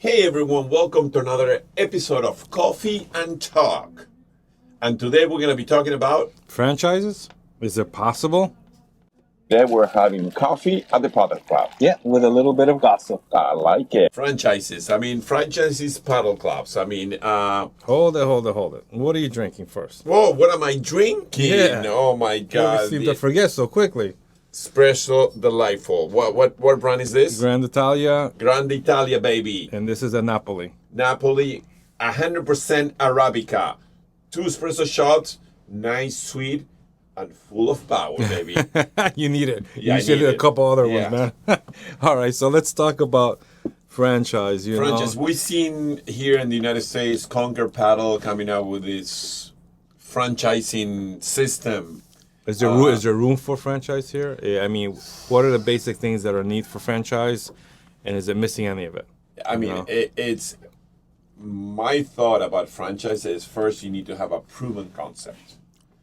Hey everyone, welcome to another episode of Coffee and Talk. And today we're going to be talking about franchises. Is it possible? Today we're having coffee at the Padel Club. Yeah, with a little bit of gossip. I like it. franchises. Franchises paddle clubs. Hold it. What are you drinking first? Whoa, what am I drinking? Yeah. Oh my You God. seem to forget so quickly. Espresso Delightful. What brand is this? Grand Italia, Grande Italia, baby. and this is a Napoli. Napoli, 100% Arabica. 2 espresso shots, nice, sweet, and full of power, baby. You need it. Yeah, I you should need do a it. couple other Yeah. ones, man. All right, so let's talk about franchise. Franchise. We've seen here in the United States Conquer Paddle coming out with this franchising system. Is there room for franchise here? I mean, what are the basic things that are needed for franchise, and is it missing any of it? It's my thought about franchise is first you need to have a proven concept.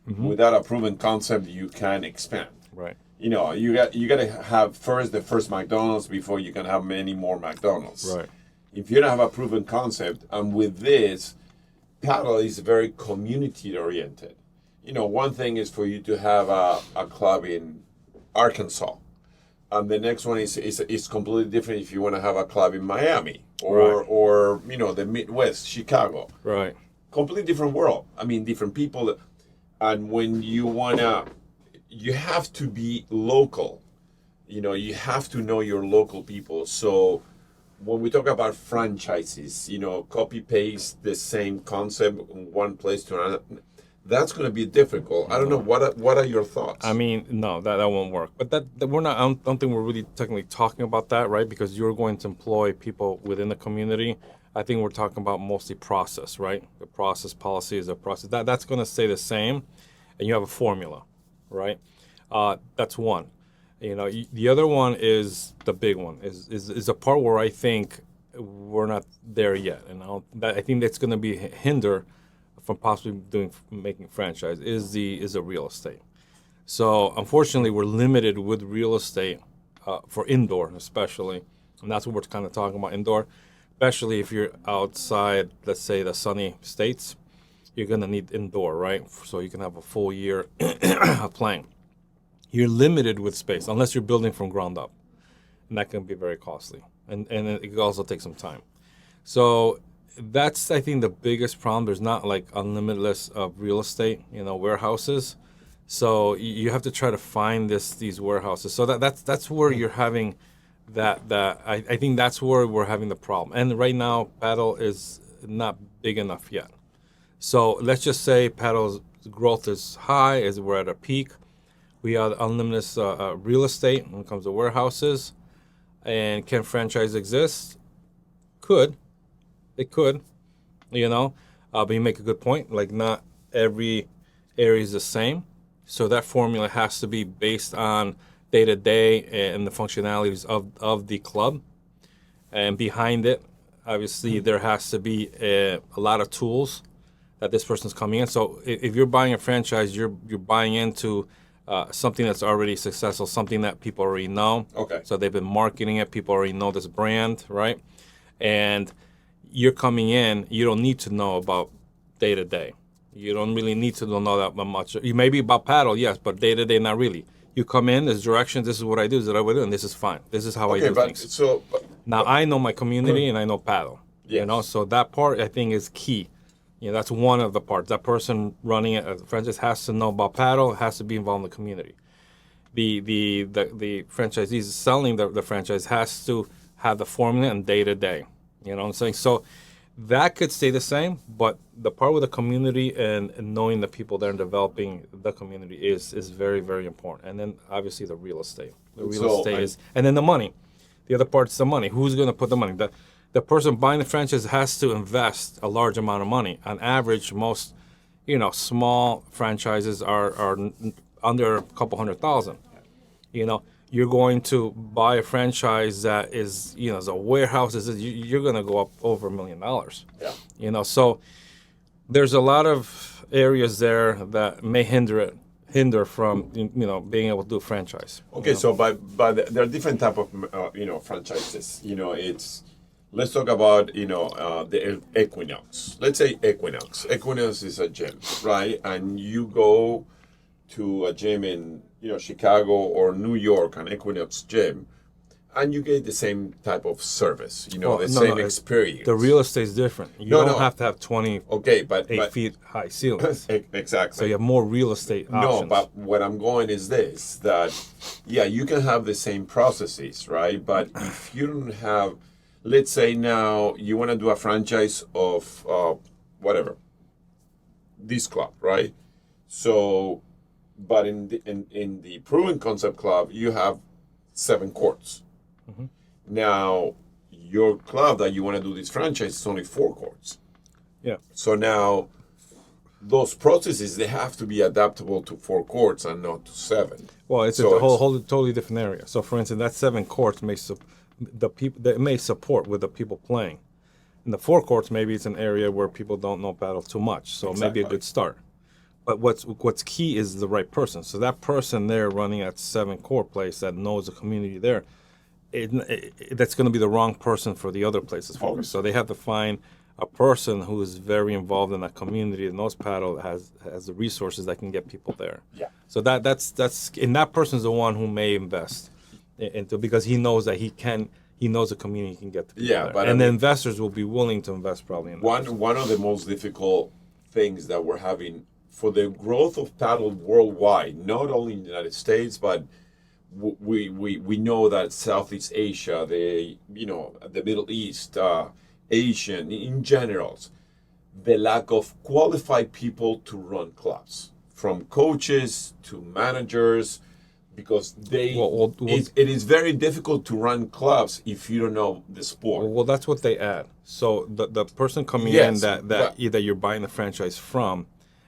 Mm-hmm. Without a proven concept, you can't expand. Right. You know, you got to have the first McDonald's before you can have many more McDonald's. Right. If you don't have a proven concept, and with this, paddle is very community oriented. You know, one thing is for you to have a club in Arkansas, and the next one is completely different if you want to have a club in Miami or you know, the Midwest, Chicago. Right. Completely different world. I mean, different people, and when you have to be local. You know, you have to know your local people. So when we talk about franchises, you know, copy paste the same concept in one place to another. That's going to be difficult. I don't know. What are your thoughts? I mean, no, that won't work. But that we're not. I don't think we're really technically talking about that, right? Because you're going to employ people within the community. I think we're talking about mostly process, right? The process policy is a process. That's going to stay the same, and you have a formula, right? That's one. You know, the other one is the big one. Is a part where I think we're not there yet, and I think that's going to be hinder from possibly making franchise is the real estate. So unfortunately, we're limited with real estate for indoor, especially, and that's what we're kind of talking about indoor. Especially if you're outside, let's say the sunny states, you're gonna need indoor, right? So you can have a full year playing. You're limited with space unless you're building from ground up, and that can be very costly, and it can also take some time. So that's, I think, the biggest problem. There's not like unlimitless of real estate, you know, warehouses. So you have to try to find these warehouses. So that's where you're having that I think that's where we're having the problem. And right now, paddle is not big enough yet. So let's just say paddle's growth is high, as we're at a peak. We have unlimited real estate when it comes to warehouses. And can franchise exist? Could. It could, you know, but you make a good point. Like, not every area is the same. So that formula has to be based on day-to-day and the functionalities of the club. And behind it, obviously, there has to be a lot of tools that this person's coming in. So if you're buying a franchise, you're buying into something that's already successful, something that people already know. Okay. So they've been marketing it. People already know this brand, right? And you're coming in, you don't need to know about day-to-day. You don't really need to know that much. You may be about paddle, yes, but day-to-day, not really. You come in, there's directions, this is what I do, this is what I do, and this is fine. This is how I do things. Now, I know my community and I know paddle. Yes. You know, so that part, I think, is key. You know, that's one of the parts. That person running it as a franchise has to know about paddle, has to be involved in the community. The franchisee selling the franchise has to have the formula and day-to-day. You know what I'm saying? So that could stay the same, but the part with the community and knowing the people that are developing the community is very, very important. And then obviously the real estate. And then the money. The other part is the money. Who's going to put the money? The person buying the franchise has to invest a large amount of money. On average, most, you know, small franchises are under a couple $100,000. You know, you're going to buy a franchise that is, you know, as a warehouse, you're going to go up over $1 million. Yeah. You know, so there's a lot of areas there that may hinder from, you know, being able to do a franchise. Okay, so but there are different type of franchises. You know, it's let's talk about the Equinox. Let's say Equinox. Equinox is a gym, right? And you go to a gym in Chicago or New York, an Equinox gym, and you get the same type of service, same experience. The real estate is different. You don't have to have 28 feet high ceilings. Exactly. So you have more real estate options. No, but what I'm going is this, that, you can have the same processes, right? But if you don't have, let's say now you want to do a franchise of whatever, this club, right? So, but in the Proven Concept Club, you have 7 courts. Mm-hmm. Now, your club that you want to do this franchise is only 4 courts. Yeah. So now, those processes, they have to be adaptable to 4 courts and not to 7. Well, it's a whole totally different area. So, for instance, that 7 courts may the people that may support with the people playing. In the 4 courts, maybe it's an area where people don't know paddle too much, so maybe a good start. But what's key is the right person. So that person there running at 7 court place that knows the community there, that's going to be the wrong person for the other places for us. So they have to find a person who is very involved in that community and knows paddle, has the resources that can get people there. Yeah. So that's and that person's the one who may invest into, because he knows that he knows the community can get the people there. But the investors will be willing to invest probably in that. One of the most difficult things that we're having for the growth of paddle worldwide, not only in the United States, but we know that Southeast Asia, the Middle East, Asian in general, the lack of qualified people to run clubs, from coaches to managers, because it is very difficult to run clubs if you don't know the sport. Well, that's what they add. So the person coming in that you're buying the franchise from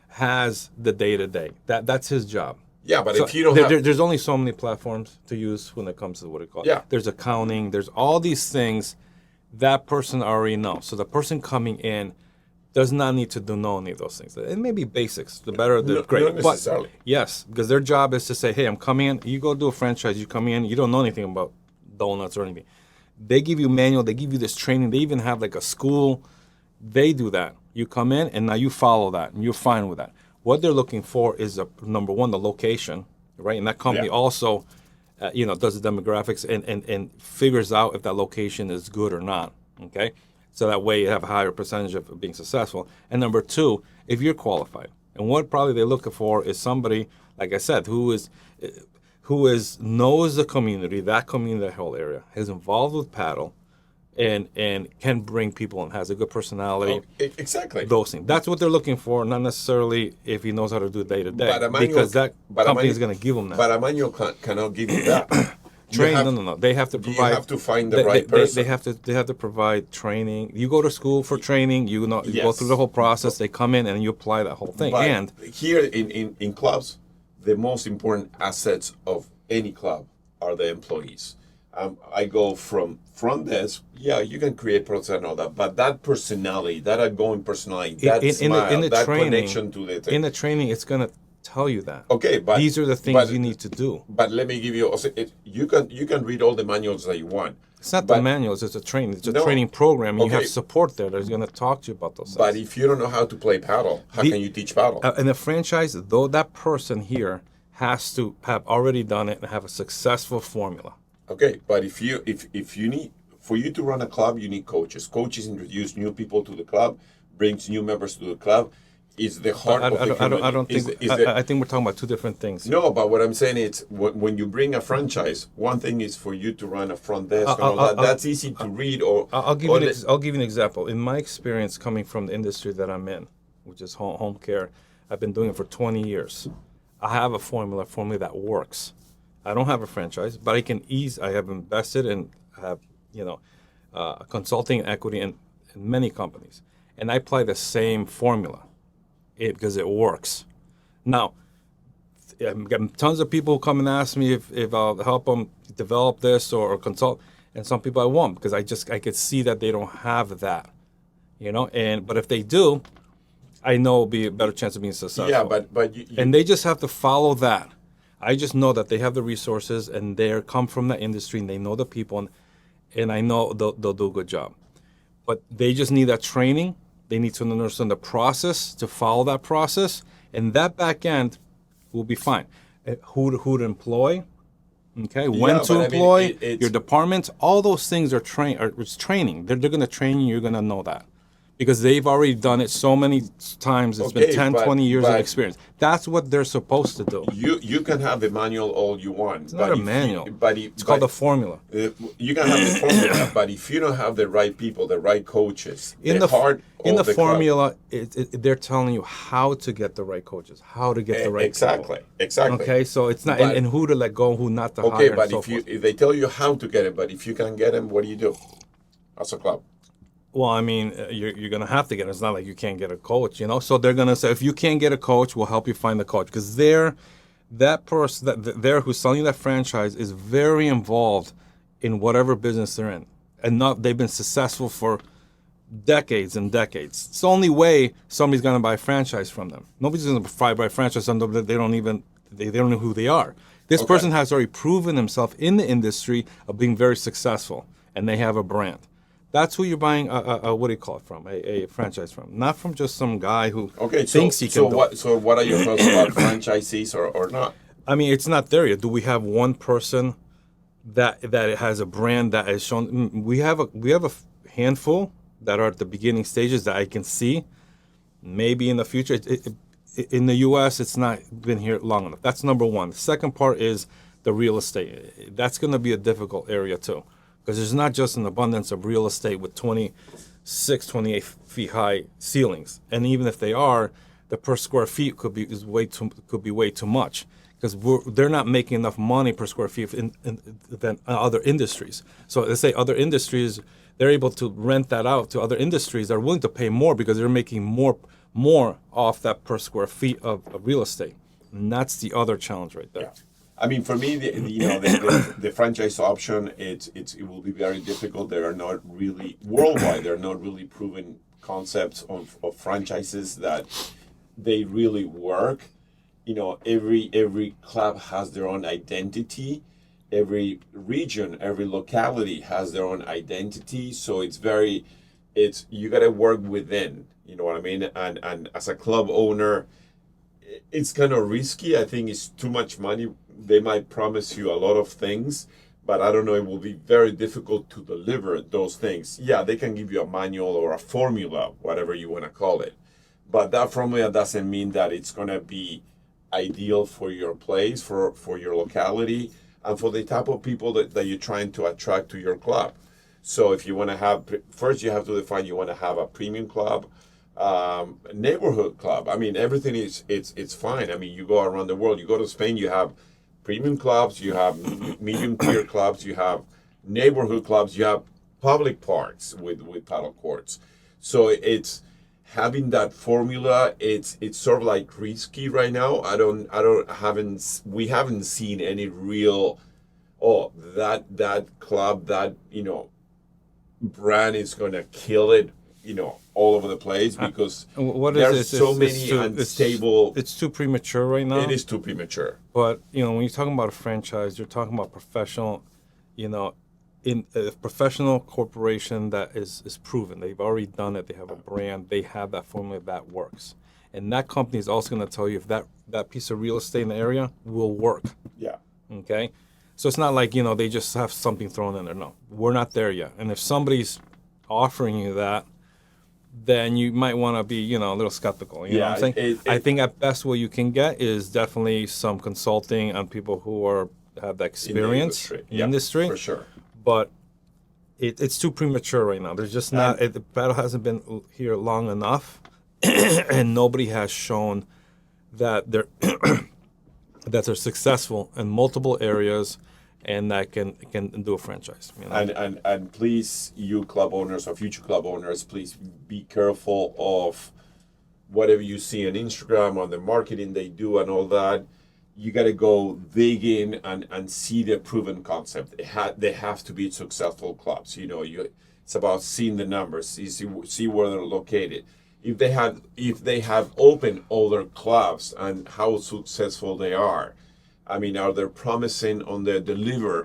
has the day-to-day. That's his job. Yeah, but if you don't there's only so many platforms to use when it comes to what it calls. Yeah. There's accounting. There's all these things that person already knows. So the person coming in does not need to know any of those things. It may be basics. The better, the great. Not necessarily. But yes, because their job is to say, hey, I'm coming in. You go do a franchise. You come in. You don't know anything about donuts or anything. They give you manual. They give you this training. They even have like a school. They do that. You come in and now you follow that and you're fine with that. What they're looking for is number one, the location, right? And that company also, does the demographics and figures out if that location is good or not. Okay, so that way you have a higher percentage of being successful. And number two, if you're qualified, and what probably they're looking for is somebody, like I said, who knows the community, that whole area, is involved with paddle, and can bring people and has a good personality. Exactly. Those things. That's what they're looking for, not necessarily if he knows how to do it day to day. Because that company is going to give them that. But a manual cannot give you that. No. They have to provide. You have to find the right person. They have to provide training. You go to school for training. You go through the whole process. They come in and you apply that whole thing. But and here in clubs, the most important assets of any club are the employees. I go from front desk. Yeah, you can create process and all that, but that personality, that outgoing personality, that smile, in the that training, connection to the thing. In the training, it's going to tell you that. Okay, but these are the things you need to do. But let me give you. You can read all the manuals that you want. It's not the manuals. It's a training. It's a training program. And you have support there that's going to talk to you about those things. But if you don't know how to play paddle, how can you teach paddle? In a franchise, though, that person here has to have already done it and have a successful formula. Okay, but if you need, for you to run a club, you need coaches. Coaches introduce new people to the club, brings new members to the club. Is the heart of the community. I think we're talking about two different things. No, but what I'm saying is when you bring a franchise, one thing is for you to run a front desk and all that. That's easy to read. I'll give you an example. In my experience coming from the industry that I'm in, which is home care, I've been doing it for 20 years. I have a formula that works. I don't have a franchise, but I have invested and have, consulting equity in many companies. And I apply the same formula because it works. Now, I'm getting tons of people who come and ask me if I'll help them develop this or consult. And some people I won't because I could see that they don't have that, but if they do, I know it'll be a better chance of being successful. Yeah, but and they just have to follow that. I just know that they have the resources and they come from the industry and they know the people and I know they'll do a good job. but they just need that training. They need to understand the process to follow that process, and that back end will be fine. Who to employ, okay? When to employ, your departments, all those things are it's training. They're going to train you. You're going to know that because they've already done it so many times. It's been 10, 20 years of experience. That's what they're supposed to do. You can have the manual all you want. It's not a manual. It's called a formula. You can have the formula, but if you don't have the right people, the right coaches, in the formula, they're telling you how to get the right coaches, how to get the right people. Exactly. Okay, so it's not and who to let go, who not to hire. Okay, but if they tell you how to get it, but if you can't get them, what do you do as a club? Well, I mean, you're going to have to get it. It's not like you can't get a coach, you know? So they're going to say, if you can't get a coach, we'll help you find the coach. Because that person who's selling you that franchise is very involved in whatever business they're in. And they've been successful for decades and decades. It's the only way somebody's going to buy a franchise from them. Nobody's going to buy a franchise from them that they don't know who they are. This person has already proven himself in the industry of being very successful, and they have a brand. That's who you're buying what do you call it from? A franchise from, not from just some guy who thinks he can do it. So what are your thoughts about franchisees or not? I mean, it's not there yet. Do we have one person that has a brand that is shown? We have a handful that are at the beginning stages that I can see. Maybe in the future, in the U.S., it's not been here long enough. That's number one. The second part is the real estate. That's going to be a difficult area too. Because there's not just an abundance of real estate with 26, 28 feet high ceilings, and even if they are, the per square feet could be way too much. Because they're not making enough money per square feet than other industries. So let's say other industries, they're able to rent that out to other industries that are willing to pay more because they're making more off that per square feet of real estate, and that's the other challenge right there. Yeah. I mean, for me, the franchise option, it will be very difficult. There are not really worldwide. There are not really proven concepts of franchises that they really work. You know, every club has their own identity. Every region, every locality has their own identity. So you got to work within. You know what I mean? And as a club owner, it's kind of risky. I think it's too much money. They might promise you a lot of things, but I don't know, it will be very difficult to deliver those things. Yeah, they can give you a manual or a formula, whatever you want to call it. But that formula doesn't mean that it's going to be ideal for your place, for your locality, and for the type of people that you're trying to attract to your club. So if you want to have, first you have to define you want to have a premium club, neighborhood club. I mean, everything it's fine. I mean, you go around the world, you go to Spain, you have premium clubs, you have medium tier clubs, you have neighborhood clubs, you have public parks with paddle courts. So it's having that formula. It's sort of like risky right now. We haven't seen any real that club, that brand is gonna kill it, all over the place, because there's so many unstable. It's too premature right now. It is too premature. But when you're talking about a franchise, you're talking about professional, in a professional corporation that is proven. They've already done it. They have a brand. They have that formula that works. And that company is also going to tell you if that piece of real estate in the area will work. Yeah. Okay? So it's not like, they just have something thrown in there. No, we're not there yet. And if somebody's offering you that, then you might want to be, a little skeptical. You know what I'm saying? I think at best what you can get is definitely some consulting on people who have the experience in the industry. For sure. But it's too premature right now. There's just not, the battle hasn't been here long enough, and nobody has shown that they're that they're successful in multiple areas and that can do a franchise. And please, you club owners or future club owners, please be careful of whatever you see on Instagram, on the marketing they do and all that. You got to go dig in and see the proven concept. They have to be successful clubs. It's about seeing the numbers, see where they're located. If they have opened other clubs and how successful they are. I mean, are they promising on their deliveries?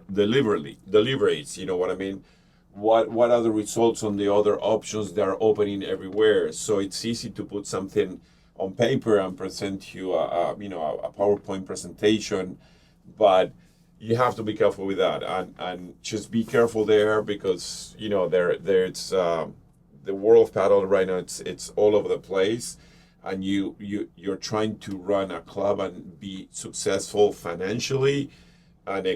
You know what I mean? what are the results on the other options that are opening everywhere. So it's easy to put something on paper and present you a PowerPoint presentation, but you have to be careful with that, and just be careful there, because there's the world of paddle right now. It's all over the place, and you're trying to run a club and be successful financially, and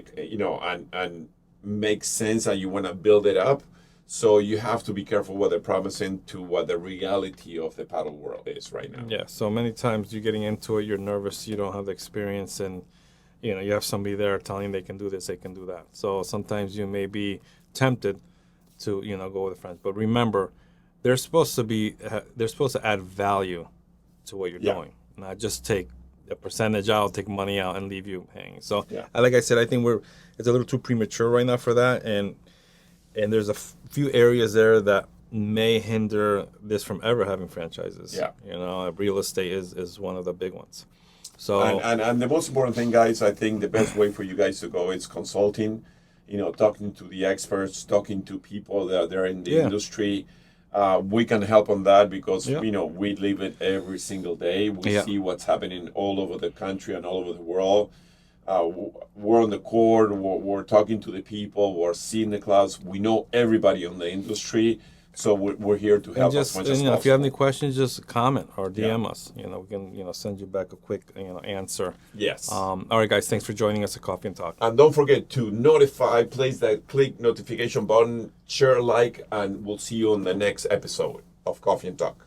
and make sense, and you want to build it up. So you have to be careful what they're promising to what the reality of the paddle world is right now. Yeah. So many times you're getting into it, you're nervous, you don't have the experience, and you have somebody there telling they can do this, they can do that. So sometimes you may be tempted to go with a friend, but remember, they're supposed to add value to what you're doing, not just take a percentage out, take money out, and leave you hanging. So, like I said, I think it's a little too premature right now for that, and there's a few areas there that may hinder this from ever having franchises. Yeah. Real estate is one of the big ones. So and the most important thing, guys, I think the best way for you guys to go is consulting. Talking to the experts, talking to people that are in the industry. We can help on that, because we live it every single day. We see what's happening all over the country and all over the world. We're on the court. We're talking to the people. We're seeing the clubs. We know everybody on the industry, so we're here to help as much as possible. If you have any questions, just comment or DM us. We can send you back a quick answer. Yes. All right, guys. Thanks for joining us at Coffee and Talk. And don't forget to place that click notification button, share, like, and we'll see you on the next episode of Coffee and Talk.